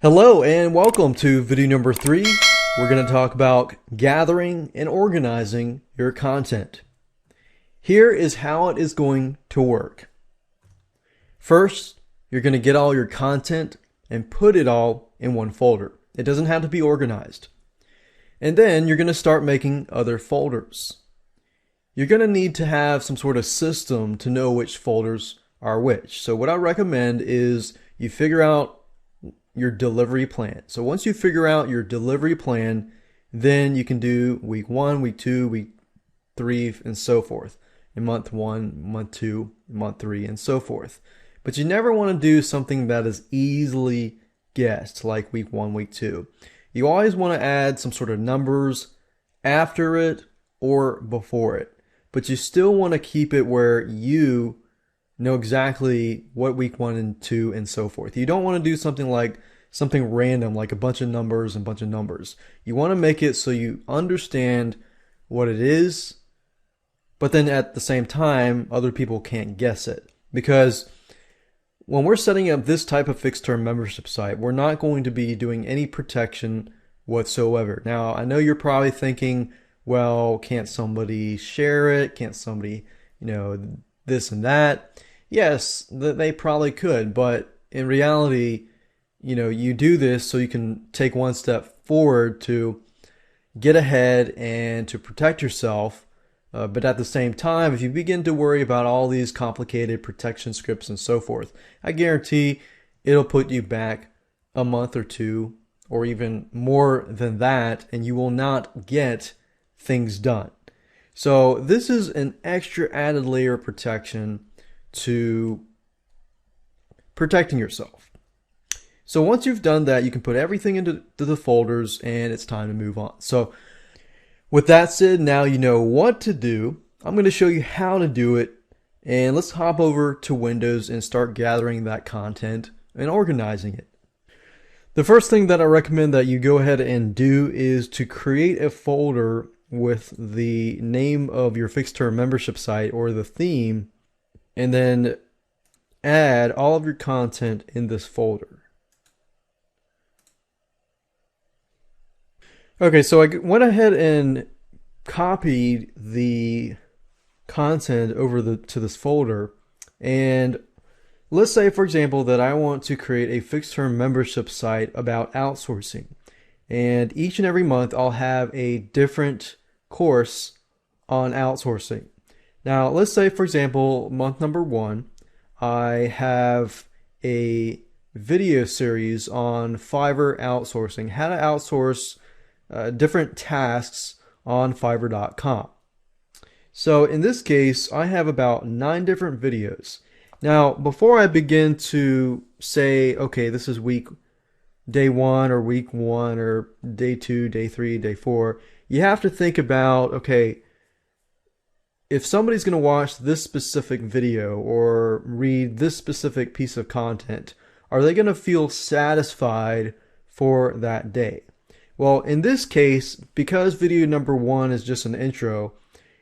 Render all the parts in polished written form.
Hello and welcome to video number 3. We're going to talk about gathering and organizing your content. Here is how it is going to work. First, you're going to get all your content and put it all in one folder. It doesn't have to be organized. And then you're going to start making other folders. You're going to need to have some sort of system to know which folders are which. So what I recommend is you figure out your delivery plan. So once you figure out your delivery plan, then you can do week 1, week 2, week 3, and so forth. In month 1, month 2, month 3, and so forth. But you never want to do something that is easily guessed, like week 1, week 2. You always want to add some sort of numbers after it or before it. But you still want to keep it where you know exactly what week 1 and 2 and so forth. You don't want to do something like something random, like a bunch of numbers and a bunch of numbers. You want to make it so you understand what it is, but then at the same time, other people can't guess it. Because when we're setting up this type of fixed term membership site, we're not going to be doing any protection whatsoever. Now, I know you're probably thinking, well, can't somebody share it? Can't somebody, this and that? Yes, they probably could, but in reality, you do this so you can take one step forward to get ahead and to protect yourself. But at the same time, if you begin to worry about all these complicated protection scripts and so forth, I guarantee it'll put you back a month or two or even more than that, and you will not get things done. So this is an extra added layer of protection to protecting yourself. So once you've done that, you can put everything into the folders and it's time to move on. So with that said, now you know what to do. I'm going to show you how to do it, and let's hop over to Windows and start gathering that content and organizing it. The first thing that I recommend that you go ahead and do is to create a folder with the name of your fixed term membership site or the theme, and then add all of your content in this folder. Okay, so I went ahead and copied the content over to this folder, and let's say, for example, that I want to create a fixed term membership site about outsourcing, and each and every month I'll have a different course on outsourcing. Now, let's say, for example, month number 1, I have a video series on Fiverr outsourcing, how to outsource different tasks on Fiverr.com. So in this case, I have about 9 different videos. Now, before I begin to say, okay, this is day 1 or week 1 or day 2, day 3, day 4, you have to think about, okay, if somebody's going to watch this specific video or read this specific piece of content, are they going to feel satisfied for that day? Well, in this case, because video number 1 is just an intro,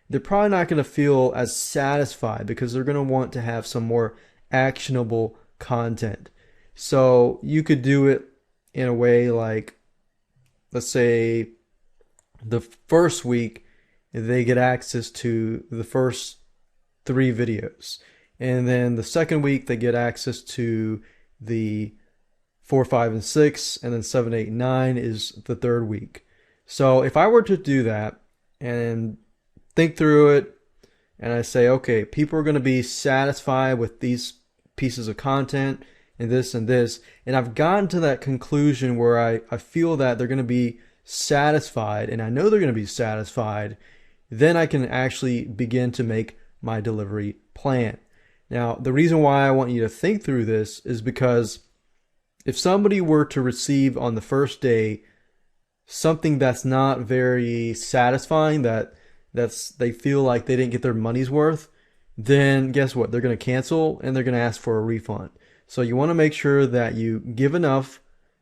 they're probably not going to feel as satisfied because they're going to want to have some more actionable content. So you could do it in a way like, let's say the first week they get access to the first 3 videos, and then the second week they get access to the 4, 5, and 6, and then 7, 8, 9 is the third week. So if I were to do that and think through it, and I say, okay, people are going to be satisfied with these pieces of content and this, and I've gotten to that conclusion where I feel that they're going to be satisfied, and I know they're going to be satisfied, then I can actually begin to make my delivery plan. Now, the reason why I want you to think through this is because if somebody were to receive on the first day something that's not very satisfying, they feel like they didn't get their money's worth, then guess what? They're going to cancel and they're going to ask for a refund. So you want to make sure that you give enough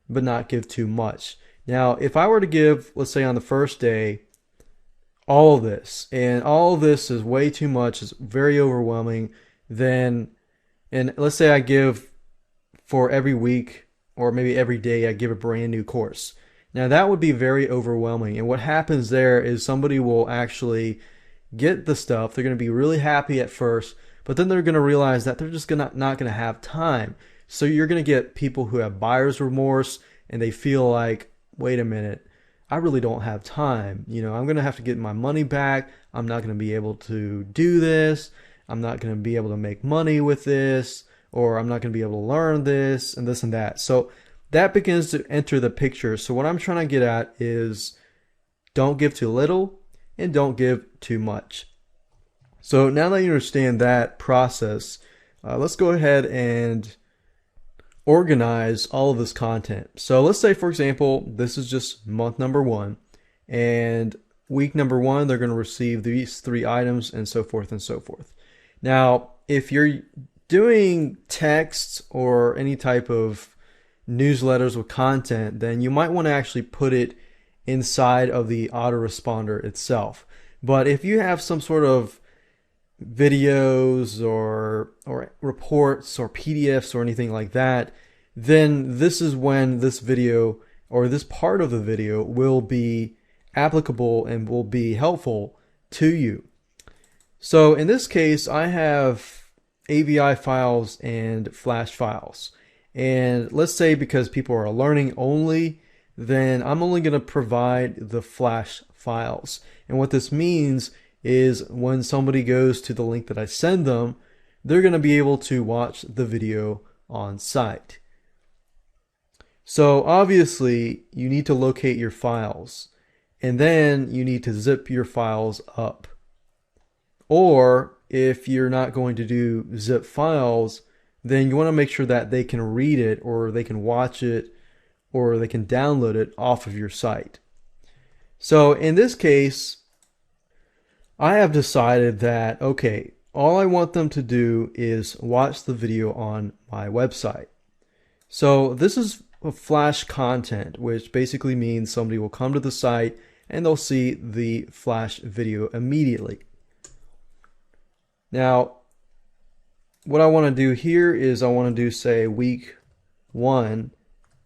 but not give too much. Now, if I were to give, let's say on the first day, all of this, and all of this is way too much, it's very overwhelming, then, and let's say I give for every week or maybe every day I give a brand new course. Now that would be very overwhelming. And what happens there is somebody will actually get the stuff. They're going to be really happy at first, but then they're going to realize that they're just not going to have time. So you're going to get people who have buyer's remorse and they feel like, wait a minute, I really don't have time. I'm going to have to get my money back. I'm not going to be able to do this. I'm not going to be able to make money with this, or I'm not going to be able to learn this and this and that. So that begins to enter the picture. So what I'm trying to get at is don't give too little and don't give too much. So now that you understand that process, let's go ahead and organize all of this content. So let's say, for example, this is just month number 1, and week number 1, they're going to receive these 3 items and so forth and so forth. Now, if you're doing text or any type of newsletters with content, then you might want to actually put it inside of the autoresponder itself. But if you have some sort of videos or reports or PDFs or anything like that, then this is when this video or this part of the video will be applicable and will be helpful to you. So in this case, I have AVI files and Flash files. And let's say because people are learning only, then I'm only going to provide the Flash files. And what this means is when somebody goes to the link that I send them, they're going to be able to watch the video on site. So obviously you need to locate your files, and then you need to zip your files up. Or if you're not going to do zip files, then you want to make sure that they can read it, or they can watch it, or they can download it off of your site. So in this case, I have decided that, okay, all I want them to do is watch the video on my website. So this is a Flash content, which basically means somebody will come to the site and they'll see the Flash video immediately. Now, what I want to do here is I want to do, say, week 1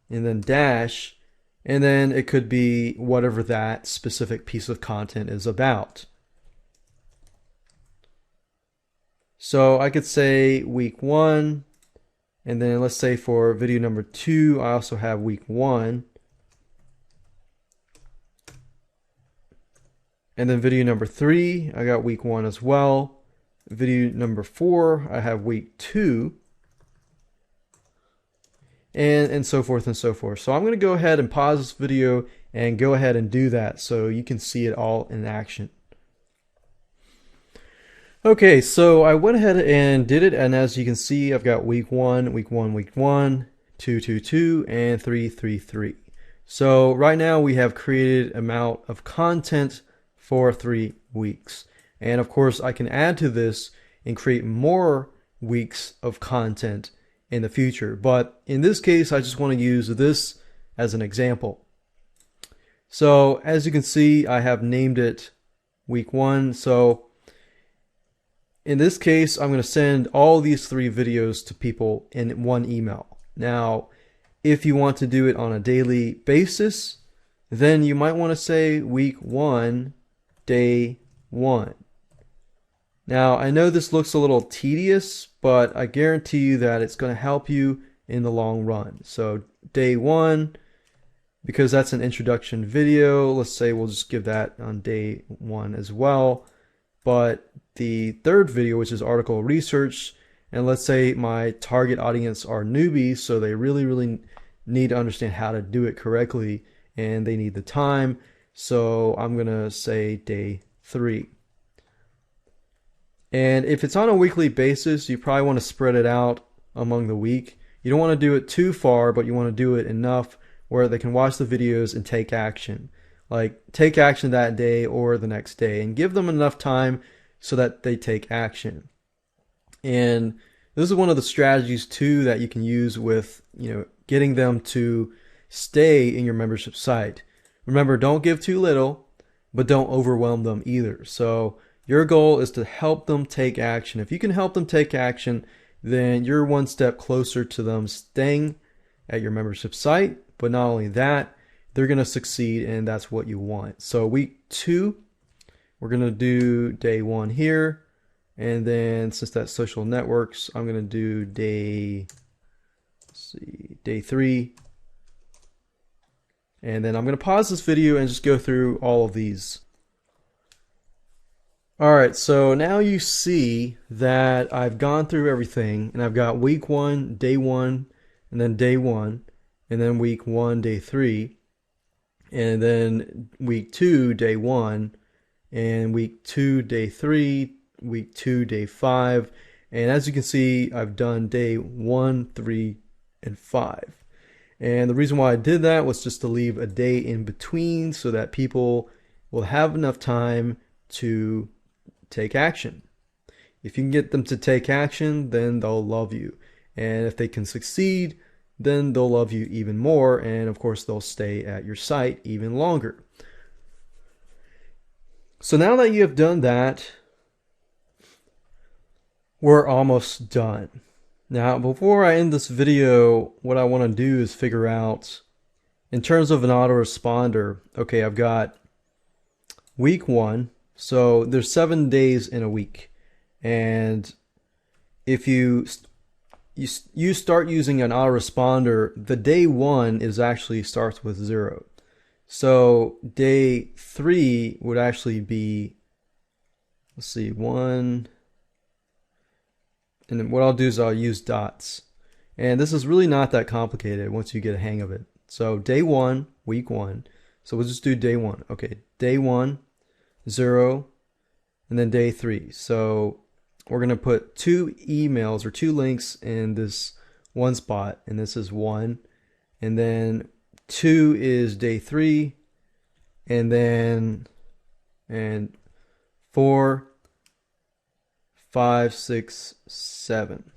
and then dash, and then it could be whatever that specific piece of content is about. So I could say week 1, and then let's say for video number 2, I also have week 1. And then video number 3, I got week 1 as well. Video number 4, I have week 2. And so forth and so forth. So I'm going to go ahead and pause this video and go ahead and do that so you can see it all in action. Okay, so I went ahead and did it, and as you can see, I've got week 1, week 1, week 1, 2, 2, 2, and 3, 3, 3. So right now we have created an amount of content for 3 weeks. And of course, I can add to this and create more weeks of content in the future. But in this case, I just want to use this as an example. So as you can see, I have named it week 1. So in this case, I'm going to send all these 3 videos to people in one email. Now, if you want to do it on a daily basis, then you might want to say week 1, day 1. Now, I know this looks a little tedious, but I guarantee you that it's going to help you in the long run. So day 1, because that's an introduction video, let's say we'll just give that on day 1 as well. But the 3rd video, which is article research, and let's say my target audience are newbies, so they really need to understand how to do it correctly, and they need the time. So I'm going to say day 3. And if it's on a weekly basis, you probably want to spread it out among the week. You don't want to do it too far, but you want to do it enough where they can watch the videos and take action. Like take action that day or the next day, and give them enough time so that they take action. And this is one of the strategies too that you can use with, getting them to stay in your membership site. Remember, don't give too little, but don't overwhelm them either. So your goal is to help them take action. If you can help them take action, then you're one step closer to them staying at your membership site. But not only that, they're going to succeed, and that's what you want. So week 2, we're going to do day 1 here. And then since that's social networks, I'm going to do day 3. And then I'm going to pause this video and just go through all of these. Alright, so now you see that I've gone through everything, and I've got week 1, day 1, and then day 1, and then week 1, day 3, and then week 2, day 1, and week 2, day 3, week 2, day 5, and as you can see, I've done day 1, 3, and 5. And the reason why I did that was just to leave a day in between so that people will have enough time to take action. If you can get them to take action, then they'll love you. And if they can succeed, then they'll love you even more, and of course they'll stay at your site even longer. So now that you have done that, we're almost done. Now, before I end this video, what I want to do is figure out, in terms of an autoresponder, okay, I've got week 1, so there's 7 days in a week, and if you start using an autoresponder, the day 1 is actually starts with 0. So day 3 would actually be, let's see, 1, and then what I'll do is I'll use dots. And this is really not that complicated once you get a hang of it. So day 1, week 1. So we'll just do day 1. Okay, day 1, 0, and then day 3. So we're going to put 2 emails or 2 links in this one spot, and this is 1. And then 2 is day 3, and then 4, 5, 6, 7.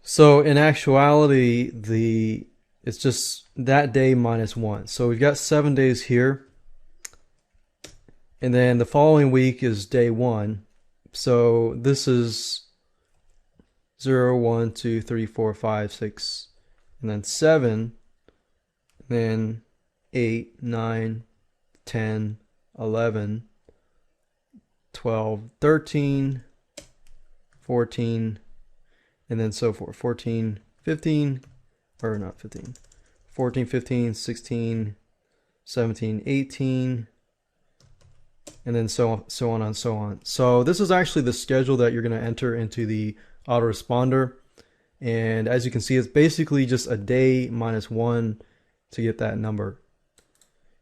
So in actuality, it's just that day minus 1. So we've got 7 days here. And then the following week is day 1. So this is 0, 1, 2, 3, 4, 5, 6, and then 7. And then 8, 9, 10, 11, 12, 13, 14, and then so forth. 14, 15, or not 15, 14, 15, 16, 17, 18, and then so on and so on. So this is actually the schedule that you're going to enter into the autoresponder. And as you can see, it's basically just a day minus 1 to get that number.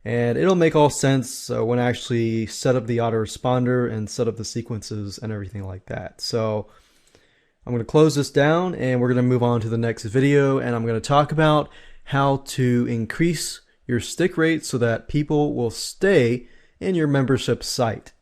And it'll make all sense when I actually set up the autoresponder and set up the sequences and everything like that. So I'm going to close this down, and we're going to move on to the next video, and I'm going to talk about how to increase your stick rate so that people will stay in your membership site.